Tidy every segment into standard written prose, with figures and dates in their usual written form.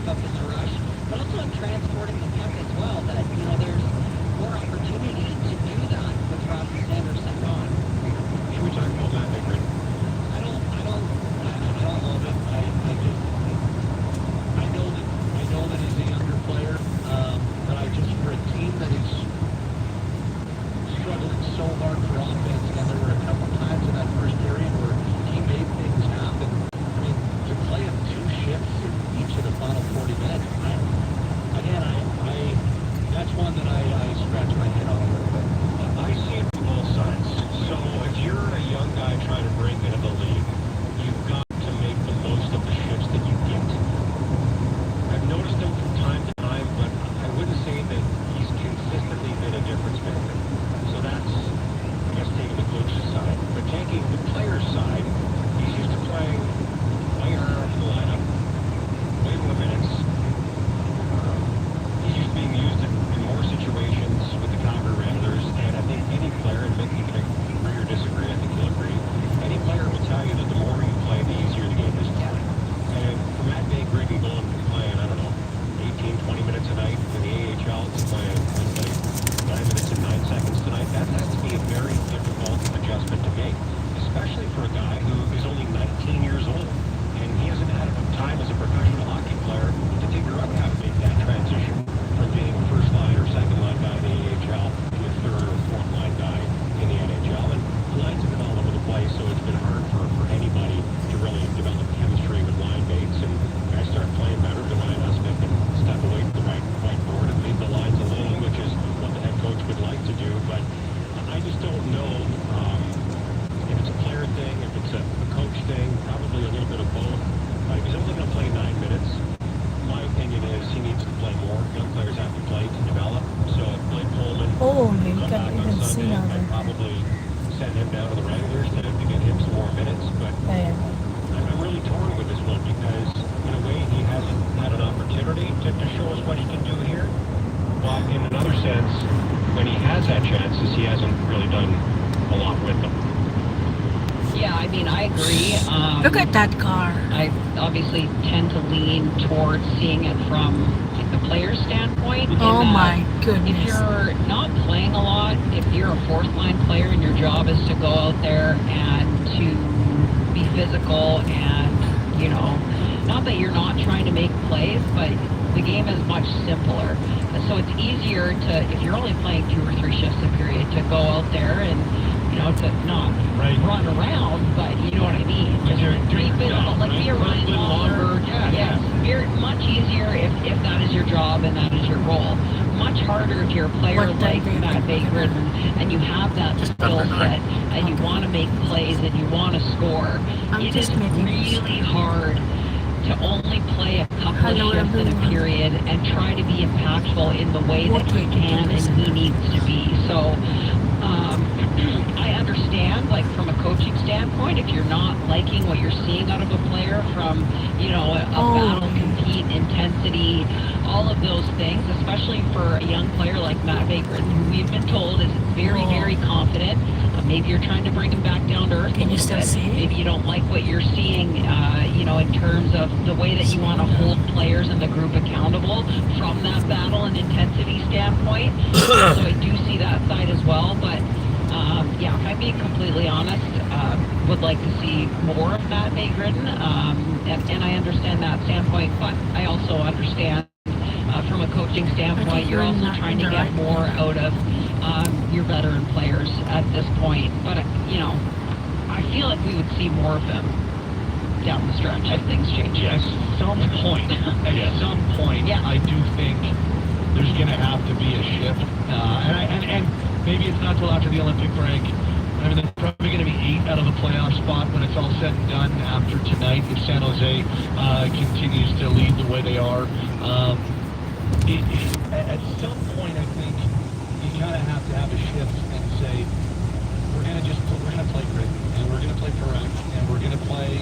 up in the rush, but also in transporting the puck as well. That there's more opportunity to do that with Rasmus Anderson gone. Should we talk about that, Nick? I don't love it. I know that he's a younger player, but I just for a team that is struggling so hard for offense, and there were a couple times in that first period where he made things happen. I mean, to play him two shifts in each of the final 40 minutes, that's one that I scratch my head on a little bit. I see it from both sides. So if you're a young guy trying to break into the league, you've got to make the most of the shifts that you get. I've noticed him from time to time, but I wouldn't say that he's consistently been a difference maker. So that's, I guess, taking the coach's side. But taking the player's side, he's used to playing way higher up in the lineup, way more minutes. He's used to being used in more situations with the Calgary Ramblers, and I think any player, and Mick, you can agree or disagree, I think you'll agree, any player will tell you that the more you play, the easier the game is to play. And for Matt Griggy going from playing, I don't know, 18, 20 minutes a night in the AHL to playing, let's say, 9 minutes and 9 seconds tonight, that has to be a very difficult adjustment to make, especially for a guy who is only 19 years old, and he hasn't had enough time as a professional hockey player to figure out how to make that transition from being a first line or second line guy in the AHL to a third or fourth line guy in the NHL. And the lines have been all over the place, so it's been hard for anybody to really develop chemistry with line mates. And guys start playing better, the line aspect, and step away from the whiteboard and leave the lines alone, which is what the head coach would like to do. But I just don't know if it's a player thing, if it's a coach thing, probably a little bit of both. But if he's only going to play 9 minutes, my opinion is he needs to play more. Young players have to play to develop. So if Blake Coleman Maybe come can back on even see Sunday, now. I'd probably send him down to the regulars to get him some more minutes. But Yeah. I'm really torn with this one because in a way he hasn't had an opportunity to show us what he can do here. But in another sense, when he has had chances, he hasn't really done a lot with them. Yeah, I mean, I agree. Look at that car. I obviously tend to lean towards seeing it from like the player's standpoint. Oh in that my If goodness. you're not playing a lot, if you're a fourth line player and your job is to go out there and to be physical and, not that you're not trying to make plays, but the game is much simpler. So it's easier to, if you're only playing 2 or 3 shifts a period, to go out there and, to not run around, but you know what I mean. Just be physical, like be a run longer. Yes, you're much easier if that is your job and that is your role. Much harder if you're a player like Matt Griggy and you have that skill set and you want to make plays and you want to score. It is really hard to only play a couple of shifts in a period and try to be impactful in the way that he can and he needs to be. So I understand, like from a coaching standpoint, if you're not liking what you're seeing out of a player from, a battle, compete, intensity, all of those things, especially for a young player like Matt Griggy, who we've been told is very, very confident. Maybe you're trying to bring him back down to earth a little bit. Maybe you don't like what you're seeing, in terms of the way that you want to hold players and the group accountable from that battle and intensity standpoint. So I do see that side as well, but if I'm being completely honest, would like to see more of Matt Griggy, and I understand that standpoint, but I also understand from a coaching standpoint, you're also trying to get more out of your veteran players at this point. But, I feel like we would see more of them down the stretch if things change. At some point, I do think there's going to have to be a shift. And maybe it's not till after the Olympic break. I mean, there's probably going to be 8 out of the playoff spot when it's all said and done after tonight if San Jose continues to lead the way they are. At some point, I think you kind of have to have a shift and say, we're going to play grit, and we're going to play correct, and we're going to play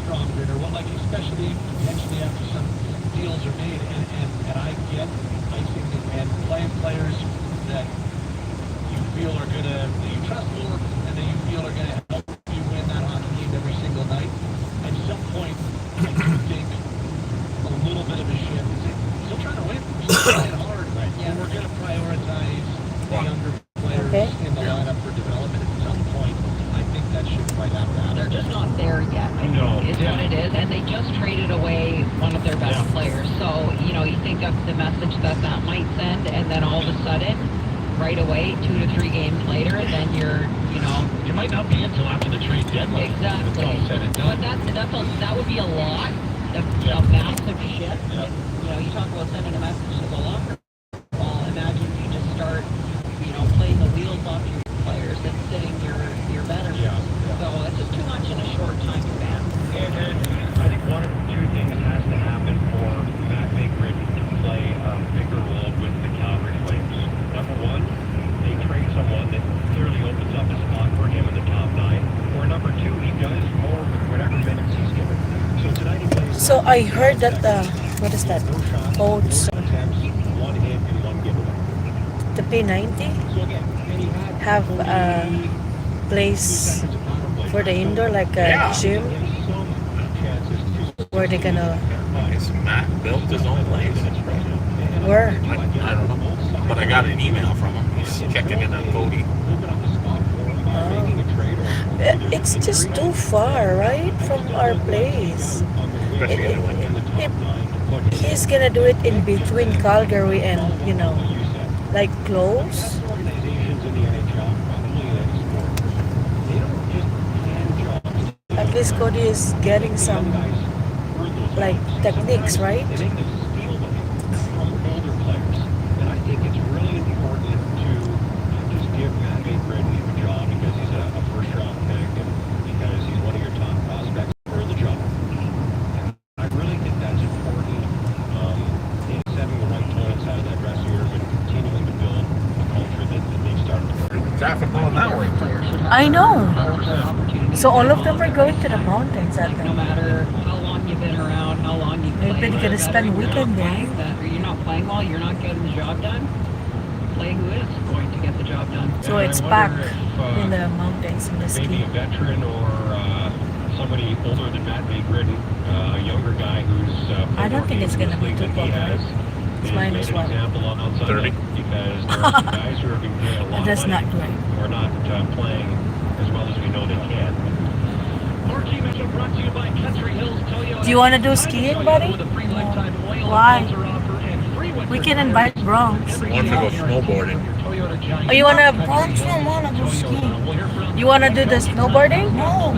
strong grit, or what, like especially potentially after some deals are made, and I get icing and playing players that you feel are going to, that you trust more, and that you feel are going to help you win that hockey game every single night. At some point, I do think a little bit of a you think of the message that might send, and then all of a sudden, right away, 2 to 3 games later, then you're, You might not be until after the trade deadline. exactly. It's all said and done. But that would be a lot, a massive shift. Yeah. And, you talk about sending a message to the locker room. Well, imagine if you just start, playing the wheels off your players and sitting your veterans. Yeah. So it's just too much in a short time span. And I think one of two things has to happen for Matt Bigrid to play a bigger role with the Calgary Flames. Number one, they trade someone that clearly opens up a spot for him in the top 9. Or number two, he does more with whatever minutes he's given. So tonight he plays. So I heard that, what is that? No shots, Oats, no attempts, 1 hit and 1 giveaway. the P90 So again, and he had have a place for the indoor, like a gym, where they're gonna, It's Matt built his own place. where? I don't know. But I got an email from him. He's checking in on Cody. It's just too far, right, from our place. Especially in the winter. He's gonna do it in between Calgary and, like close. At least Cody is getting some, like, techniques, right? They make this steal from older players. And I think it's really important to just give Matt Bigrid a job because he's a first-round pick and because he's one of your top prospects for the job. I really think that's important in setting the right tone inside of that dressing room and continuing to build a culture that they've started to build. Traffic going that way. I know. Opportunity. So all of them are going to the mountains, I No think. matter how long you've been around, how long you've played. Everybody gonna spend weekend there. You're not playing well, you're not getting the job done. Play who is going to get the job done. So And I it's wonder back if, in the mountains in the maybe ski. a veteran or somebody older than Matt Bigrid, a younger guy who's I don't think it's gonna be too than he far, has. It's is minus made an one. example on Sunday 30. because there are some guys who are being paid a lot of That's money not right. who are not playing as well as we know they can. Do you want to do skiing, buddy? Why? We can invite Bronx. Why don't you go snowboarding? Oh, you want to? Bronx don't want to go skiing. You want to do the snowboarding? No.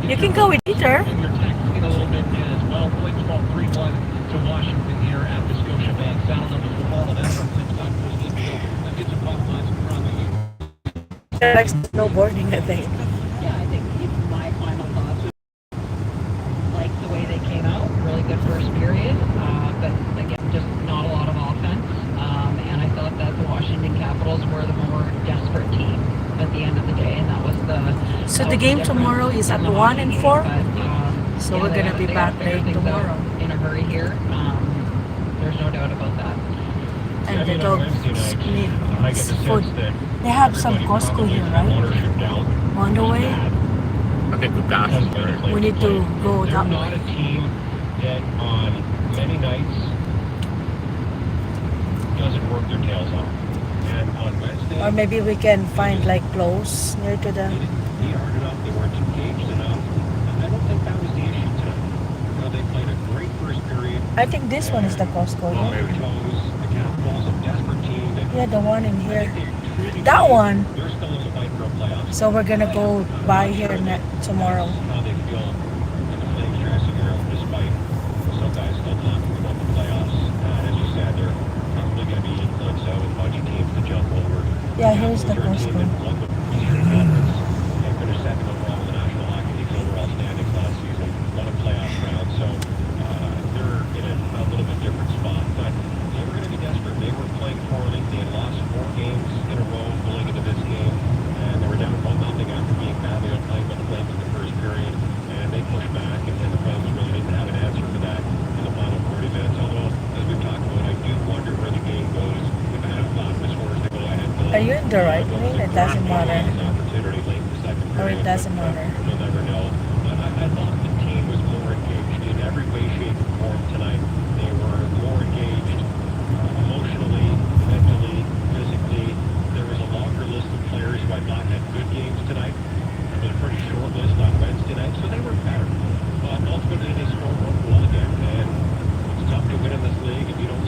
You can go with Peter. He likes snowboarding, I think. Yeah, I think my final thoughts would like the way they came out. Really good first period, but again, just not a lot of offense. And I thought that the Washington Capitals were the more desperate team at the end of the day, and that was the. So the game tomorrow is at 1 and 4? So we're they gonna be they back figure late things out tomorrow. in a hurry here. There's no doubt about that. And the dogs need I get the food. sense that They have some everybody Costco probably here, has right? ownership down. On the way. I think we've got it. We need to go They're that not way. a team that on many nights doesn't work their tails off. And on Wednesday, Or maybe we can find like close near to they the. didn't be hard enough, they weren't engaged enough. I don't think that was the issue tonight. They played a great first period. I think this one is the Costco. On Yeah, their toes, the Capitals, a desperate team that yeah, the one in I here. think they truly That believe one. They're still in the fight for a playoff. So we're gonna go by here tomorrow. How they feel in the Flames dressing room, despite some guys still talking about the playoffs. As you said, they're probably going to be influenced out with a bunch of teams to jump over. Yeah, here's the They're a team Costco. that won the Eastern Conference and finished second overall in the National Hockey League's overall standings last season. Won a playoff round, so they're in a little bit different spot. But they were going to be desperate. They were playing poorly. They had lost 4 games in a row going into this game, and they were down 1-0 after being badly outplayed by the Flames in the first period. And they pushed back, and the Flames really didn't have an answer for that in the final 40 minutes. Although, as we've talked about, I do wonder where the game goes if it had thought as far as the go-ahead goal. Are you in the right lane? It doesn't matter. Opportunity late in the second Or period, it doesn't but, matter. You'll never know. But I thought the team was more engaged in every way, shape, or form tonight. They were more engaged emotionally, mentally, physically. There was a longer list of players who I thought had good games tonight. There was a pretty short list on Wednesday night, so they were better. But ultimately, they scored 1 goal again. And it's tough to win in this league if you don't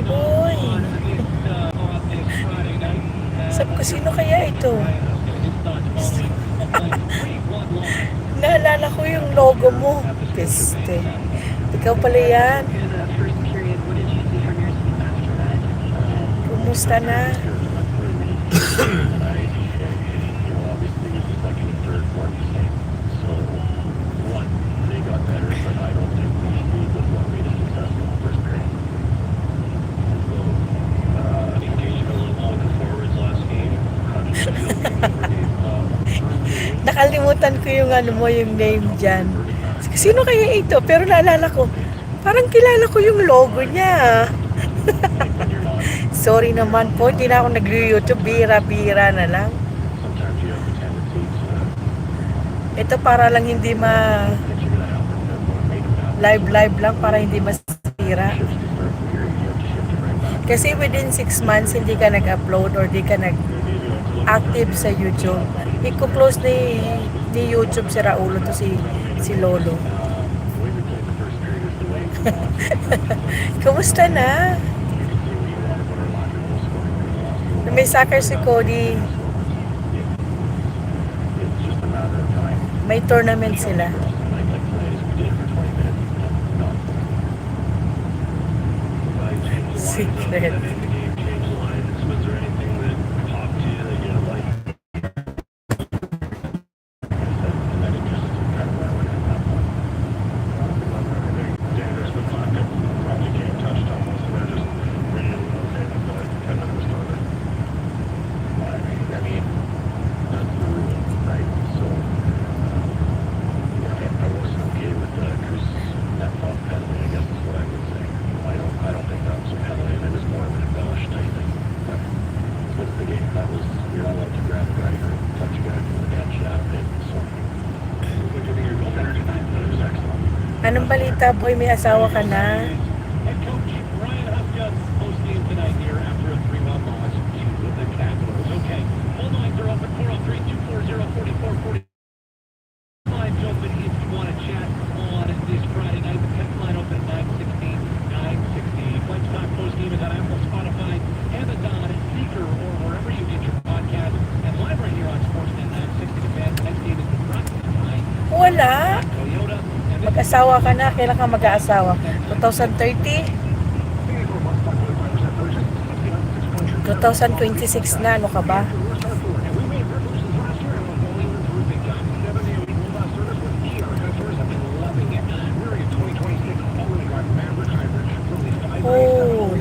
boy. Sabi ko, sino kaya ito? Naalala ko yung logo mo. Peste. Ikaw pala yan. Kumusta na? Nakalimutan ko yung ano mo, yung name dyan. Sino kaya ito? Pero naalala ko, parang kilala ko yung logo niya. Sorry naman po, hindi na ako nag-YouTube. Bira-bira na lang. Ito para lang hindi live lang para hindi masira. Kasi within 6 months hindi ka nag-upload or di ka nag-active sa YouTube. Iko-close ni YouTube si Raulo to si Lolo. Kumusta na? May soccer si Cody. May tournament sila. Secret. Anong balita, boy? May asawa ka na? Wala. Mag-asawa ka na. Kailan ka mag-aasawa? 2030? 2026 na. Ano ka ba? Oh.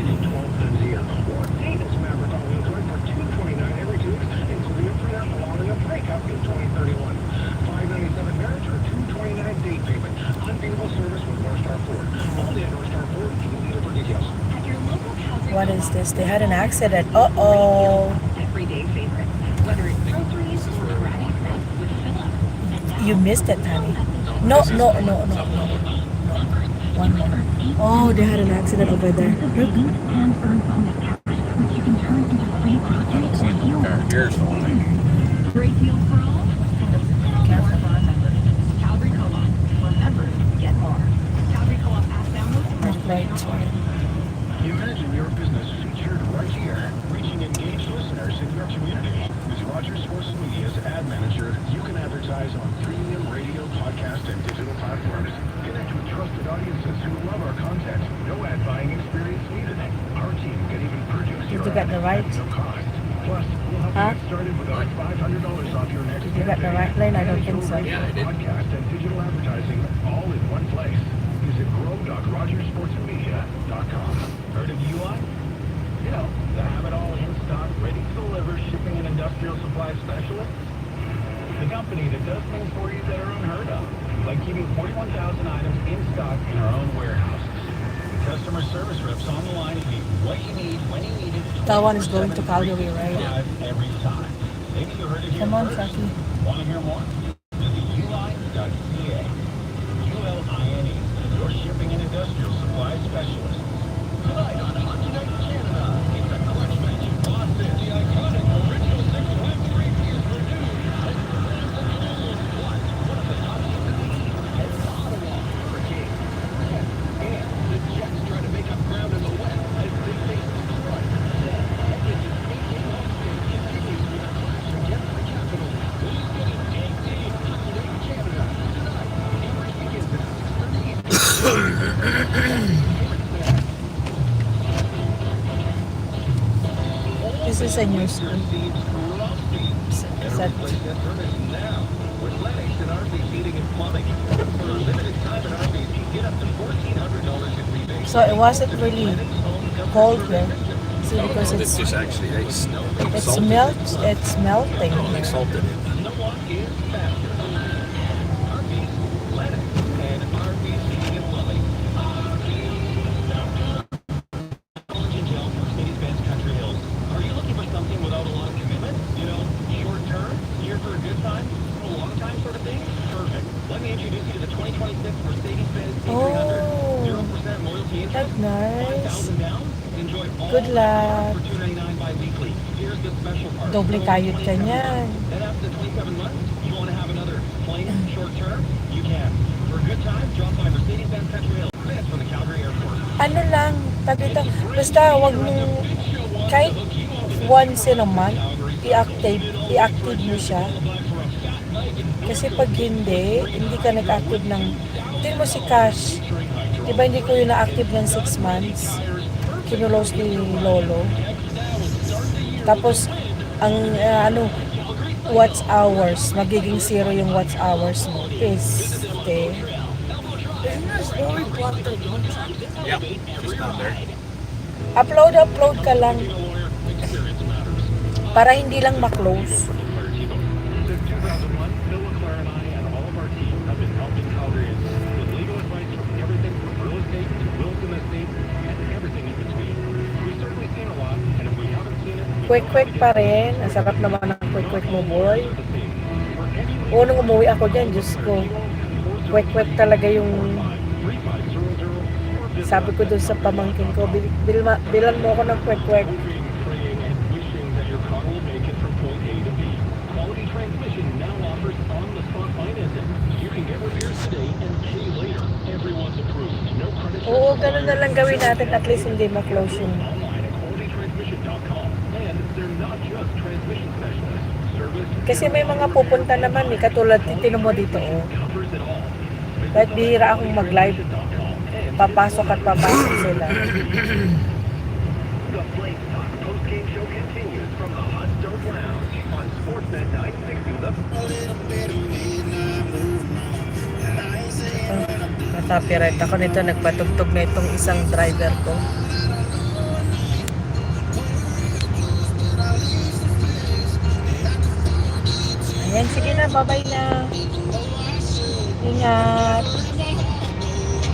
What is this? They had an accident. Uh-oh. You missed it, honey. No. One more. Oh, they had an accident over there. Here's the one. Great deal for all. Calgary Co-op. Remember, get more. Calgary Co-op app download. That's right. Imagine your business featured right here, reaching engaged listeners in your community. With Rogers Sports Media's ad manager, you can advertise on premium radio, podcast, and digital platforms. Connect with trusted audiences who love our content. No ad buying experience needed. Our team can even produce Did your you get the ad right? at no cost. Plus, we'll help Huh? you get started with our $500 off your next Did you get the right line? I don't think so. Podcast and digital advertising all in one place. Visit grow.rogersportsmedia.com. Heard of UI? You know, the have it all in stock, ready to deliver shipping and industrial supply specialist. The company that does things for you that are unheard of, like keeping 41,000 items in stock in our own warehouses. Customer service reps on the line to get what you need when you need it. That one is going to Calgary, right? Every time. Maybe you heard it here Come on, first. Saki. Want to hear more? Visit uli.ca. ULINE, your shipping and industrial supply specialist. Tonight on Hockey Night in Canada, it's a clutch match in Boston. The iconic original 6-1-3 is renewed. Plus, one of the top teams in the East heads to Ottawa for a game. And the Jets try to make up ground in the West as they face kasi sa news ko. Sa, so it wasn't really cold there. See, because It's just actually it's melting they here. salted it. Are you looking for something without a lot of commitment? You know, short term, here for a good time, a long time sort of thing? Perfect. Let me introduce you to the 2026 Mercedes-Benz C300. Oh, 0% loyalty interest, that's nice. 5,000 down. Enjoy all Good the car luck. for $299 bi-weekly. Here's the special part. Doble kayod ka niyan. Then after 27 months, you want to have another plain short term? You can. For a good time, drop by Mercedes-Benz Country Hill. Chris from the Calgary Airport. Ano lang, tagito, basta wag mo, kahit once in a month, i-active mo siya. Kasi pag hindi ka nag-active ng, hindi mo si Cash. Diba hindi ko yung na-active ng 6 months? Kinulos ni Lolo. Tapos, ang watch hours, magiging 0 yung watch hours mo. Piste. Yeah, it's not there. Upload ka lang. Para hindi lang ma-close. Since 2001, Phil LeClaire and I and all of our team have been helping Calgarians with legal advice from everything from real estate to wills and estates and everything in between. We've certainly seen a lot, and if we haven't seen it, Quick pa rin. Ang sarap naman ng quick mo, boy. Unang umuwi ako dyan, Diyos ko. Quick talaga yung sabi ko dun sa pamangkin ko, bilan mo ako ng quick. praying and wishing that your car will make it from point A to B. Quality Transmission now offers on-the-spot financing. You can get repairs today and pay later. Everyone's approved. No credit check Oo, ganun na lang gawin natin. At least hindi ma-close yung... online at qualitytransmission.com. And they're not just transmission specialists. Service Kasi may mga pupunta naman eh. Katulad, tinan mo dito oh. covers it all. Kahit bihira akong mag-live, papasok sila. The Flame Talk post-game show continues from the Hot Stove Lounge on Sportsnet 960 The Natapirate ako nito. Nagpatugtog na itong isang driver ko. Ayan, sige na. Bye-bye na. Ingat.